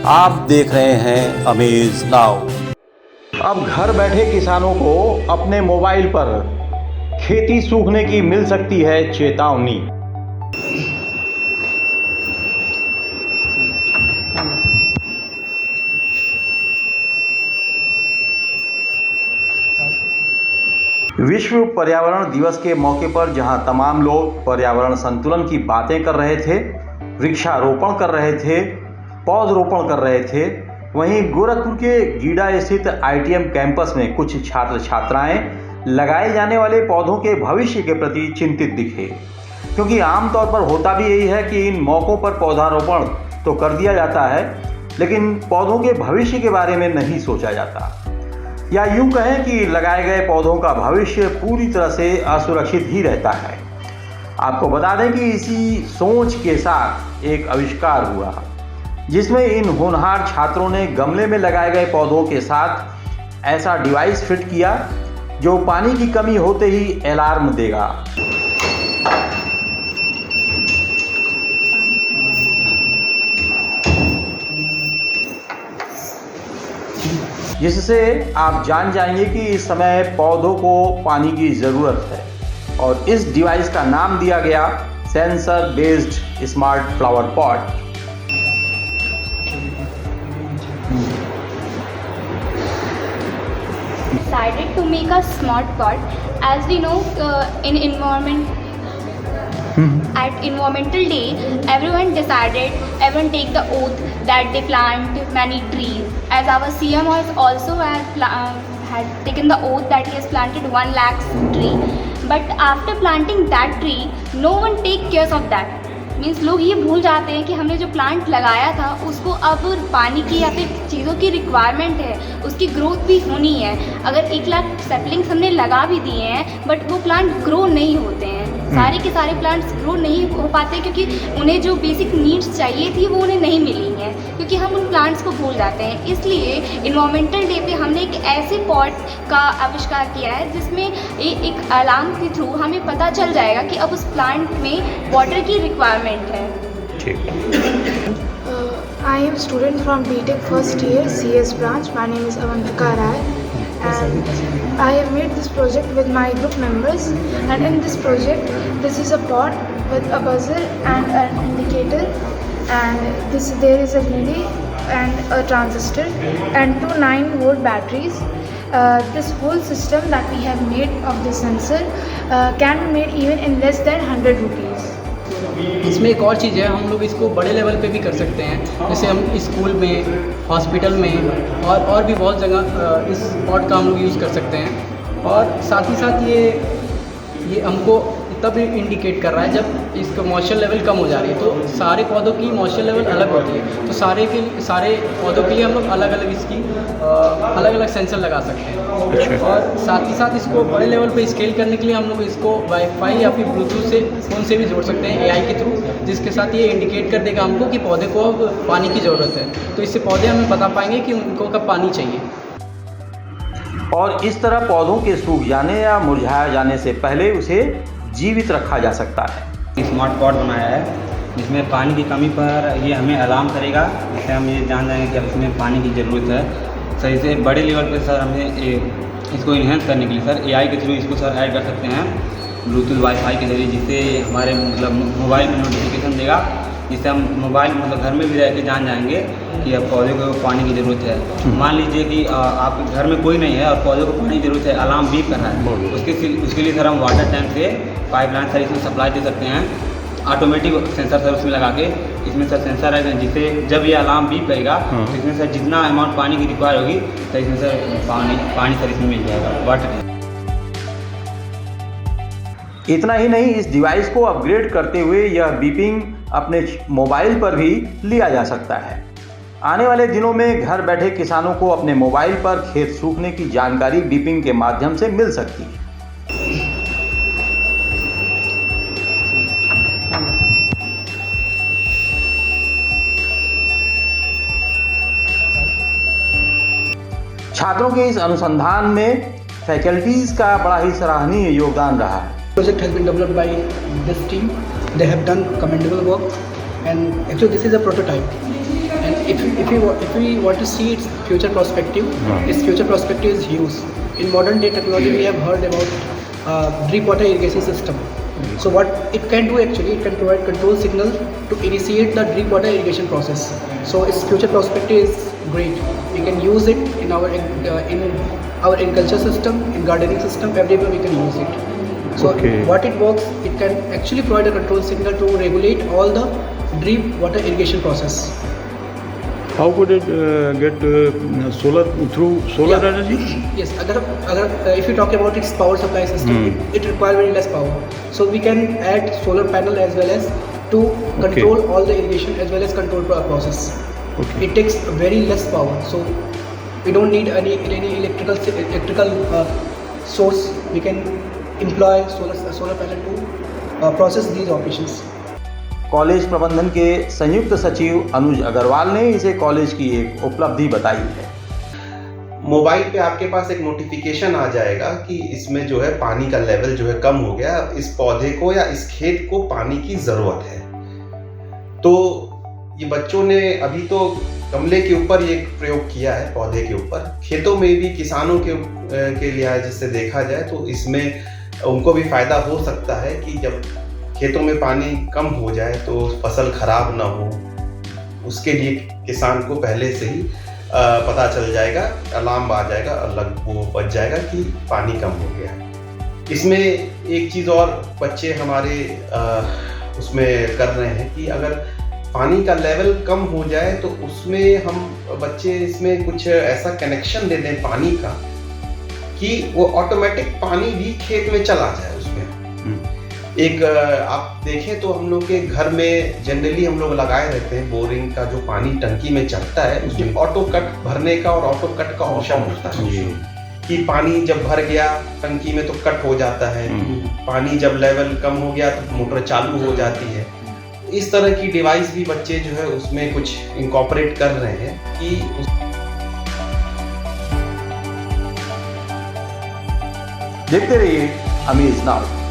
आप देख रहे हैं अमेज नाउ। अब घर बैठे किसानों को अपने मोबाइल पर खेती सूखने की मिल सकती है चेतावनी। विश्व पर्यावरण दिवस के मौके पर जहां तमाम लोग पर्यावरण संतुलन की बातें कर रहे थे, वृक्षारोपण कर रहे थे, पौधरोपण कर रहे थे, वहीं गोरखपुर के गीडा स्थित आईटीएम कैंपस में कुछ छात्र छात्राएं लगाए जाने वाले पौधों के भविष्य के प्रति चिंतित दिखे। क्योंकि आमतौर पर होता भी यही है कि इन मौक़ों पर पौधारोपण तो कर दिया जाता है, लेकिन पौधों के भविष्य के बारे में नहीं सोचा जाता, या यूं कहें कि लगाए गए पौधों का भविष्य पूरी तरह से असुरक्षित ही रहता है। आपको बता दें कि इसी सोच के साथ एक आविष्कार हुआ, जिसमें इन होनहार छात्रों ने गमले में लगाए गए पौधों के साथ ऐसा डिवाइस फिट किया जो पानी की कमी होते ही अलार्म देगा। जिससे आप जान जाएंगे कि इस समय पौधों को पानी की ज़रूरत है, और इस डिवाइस का नाम दिया गया sensor based smart flower pot. Decided to make a smart pot, as we know in at environmental day everyone take the oath that they plant many trees, as our CM also had taken the oath that he has planted 1 lakh tree, but after planting that tree no one take care of that। Means लोग ये भूल जाते हैं कि हमने जो plant लगाया था उसको अब पानी की या फिर चीज़ों की रिक्वायरमेंट है, उसकी ग्रोथ भी होनी है। अगर 1 लाख सैपलिंग्स हमने लगा भी दिए हैं बट वो प्लांट ग्रो नहीं होते हैं, सारे के सारे प्लांट्स ग्रो नहीं हो पाते क्योंकि उन्हें जो बेसिक नीड्स चाहिए थी वो उन्हें नहीं मिली हैं, क्योंकि हम उन प्लांट्स को भूल जाते हैं। इसलिए इन्वायरमेंटल डे पे हमने एक ऐसे पॉट का आविष्कार किया है जिसमें एक अलार्म के थ्रू हमें पता चल जाएगा कि अब उस प्लांट में वाटर की रिक्वायरमेंट है। I am student from BTech first year CS branch. My name is Avantika Rai, and I have made this project with my group members. And in this project, this is a pot with a buzzer and an indicator, and there is a relay and a transistor and 2 9-volt batteries. This whole system that we have made of the sensor can be made even in less than 100 rupees. इसमें एक और चीज़ है, हम लोग इसको बड़े level पे भी कर सकते हैं, जैसे हम स्कूल में, हॉस्पिटल में और भी बहुत जगह इस पॉट का हम लोग यूज़ कर सकते हैं। और साथ ही साथ ये हमको तब इंडिकेट कर रहा है जब इसका मॉइस्चर लेवल कम हो जा रही है। तो सारे पौधों की मॉइस्चर लेवल अलग होती है, तो सारे पौधों के लिए हम लोग अलग अलग सेंसर लगा सकते हैं। और साथ ही साथ इसको बड़े लेवल पे स्केल करने के लिए हम लोग इसको वाईफाई या फिर ब्लूटूथ से फ़ोन से भी जोड़ सकते हैं AI के थ्रू, जिसके साथ ये इंडिकेट कर देगा हमको कि पौधे को अब पानी की ज़रूरत है। तो इससे पौधे हमें बता पाएंगे कि उनको कब पानी चाहिए। और इस तरह पौधों के सूख जाने या मुरझाए जाने से पहले उसे जीवित रखा जा सकता है। स्मार्ट पॉट बनाया है जिसमें पानी की कमी पर ये हमें अलार्म करेगा, जिससे हम ये जान जाएंगे कि अब इसमें पानी की ज़रूरत है। सही से बड़े लेवल पे सर हमें इसको इन्हेंस करने के लिए सर AI के थ्रू इसको सर ऐड कर सकते हैं ब्लूटूथ वाईफाई के जरिए, जिससे हमारे मतलब मोबाइल में नोटिफिकेशन देगा, जिससे हम मोबाइल मतलब घर में भी रह के जान जाएंगे कि अब पौधे को पानी की ज़रूरत है। मान लीजिए कि आप घर में कोई नहीं है और पौधे को पानी की ज़रूरत है, अलार्म बीप कर रहा है, उसके लिए सर हम वाटर टैंक से पाइपलाइन सर इसमें सप्लाई दे सकते हैं, ऑटोमेटिक सेंसर सर उसमें लगा के, इसमें सर सेंसर है जिससे जब ये अलार्म बीप करेगा तो इसमें सर जितना अमाउंट पानी की रिक्वायर होगी तो इसमें सर पानी सर इसमें मिल जाएगा वाटर। इतना ही नहीं, इस डिवाइस को अपग्रेड करते हुए यह बीपिंग अपने मोबाइल पर भी लिया जा सकता है। आने वाले दिनों में घर बैठे किसानों को अपने मोबाइल पर खेत सूखने की जानकारी बीपिंग के माध्यम से मिल सकती है। छात्रों के इस अनुसंधान में फैकल्टीज का बड़ा ही सराहनीय योगदान रहा है। Project has been developed by this team. They have done commendable work and actually this is a prototype. And if we want to see its future perspective, its future perspective is huge. In modern day technology, we have heard about drip water irrigation system. So what it can do actually, it can provide control signal to initiate the drip water irrigation process. So its future perspective is great. We can use it in our agriculture system, in gardening system, everywhere we can use it. So what it works, it can actually provide a control signal to regulate all the drip water irrigation process. How could it get solar through solar energy? Yes, if you talk about its power supply system, it requires very less power. So we can add solar panel as well as to control all the irrigation as well as control process. It takes very less power, so we don't need any electrical source. We can employ solar panel to process these operations. College प्रबंधन के संयुक्त सचिव अनुज अग्रवाल ने इसे college की एक उपलब्धि बताई है। मोबाइल पे आपके पास एक नोटिफिकेशन आ जाएगा कि इसमें जो है पानी का लेवल जो है कम हो गया, इस पौधे को या इस खेत को पानी की ज़रूरत है। तो ये बच्चों ने अभी तो गमले के ऊपर ये प्रयोग किया है, पौधे के ऊपर। खेतों में भी किसानों के लिहाज से देखा जाए तो इसमें उनको भी फ़ायदा हो सकता है कि जब खेतों में पानी कम हो जाए तो फसल खराब ना हो, उसके लिए किसान को पहले से ही पता चल जाएगा, अलार्म आ जाएगा, अलग वो बच जाएगा कि पानी कम हो गया है। इसमें एक चीज़ और बच्चे हमारे उसमें कर रहे हैं कि अगर पानी का लेवल कम हो जाए तो उसमें हम बच्चे इसमें कुछ ऐसा कनेक्शन दे दें पानी का कि वो ऑटोमेटिक पानी भी खेत में चला जाए। उसमें एक आप देखें तो हम लोग के घर में जनरली हम लोग लगाए रहते हैं बोरिंग का जो पानी टंकी में चलता है, उसमें ऑटो कट भरने का और ऑटो कट का ऑप्शन होता है कि पानी जब भर गया टंकी में तो कट हो जाता है, पानी जब लेवल कम हो गया तो मोटर चालू हो जाती है। इस तरह की डिवाइस भी बच्चे जो है उसमें कुछ इंकॉर्पोरेट कर रहे हैं कि देखते रहिए अमेज नाउ।